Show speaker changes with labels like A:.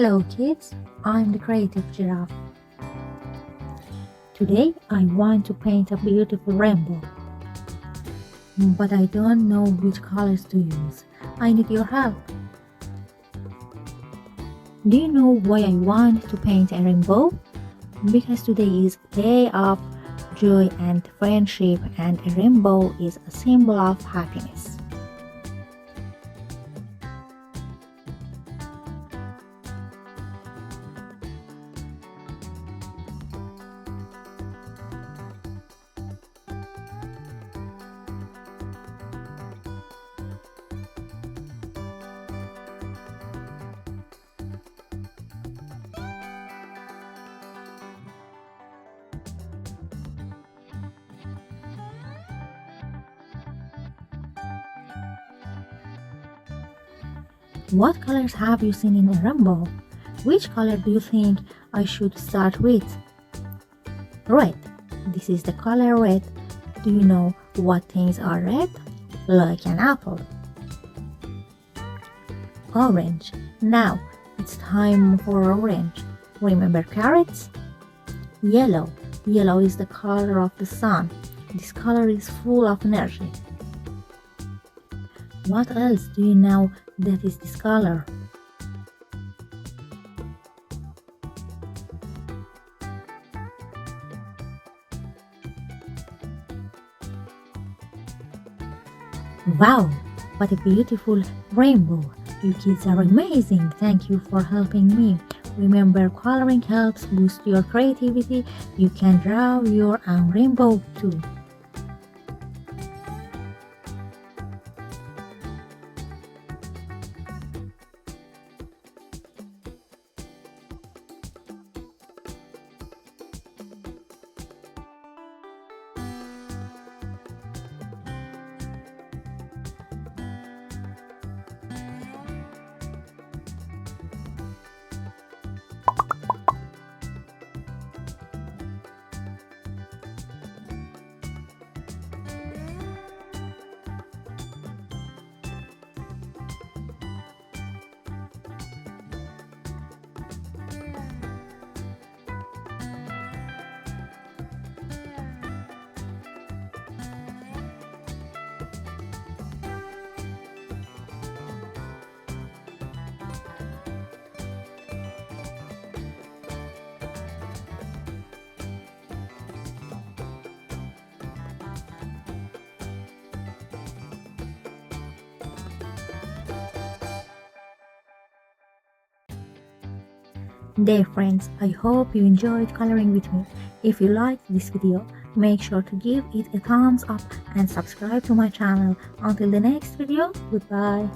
A: Hello kids, I'm the creative Giraffe. Today I want to paint a beautiful rainbow. But I don't know which colors to use. I need your help. Do you know why I want to paint a rainbow? Because today is a day of joy and friendship, and a rainbow is a symbol of happiness. What colors have you seen in a rainbow? Which color do you think I should start with? Red. This is the color red. Do you know what things are red? Like an apple. Orange. Now it's time for orange. Remember carrots? Yellow. Yellow is the color of the sun. This color is full of energy. What else do you know that is this color? Wow, what a beautiful rainbow! You kids are amazing! Thank you for helping me. Remember, coloring helps boost your creativity. You can draw your own rainbow too. Dear friends, I hope you enjoyed coloring with me. If you liked this video, make sure to give it a thumbs up and subscribe to my channel. Until the next video, goodbye.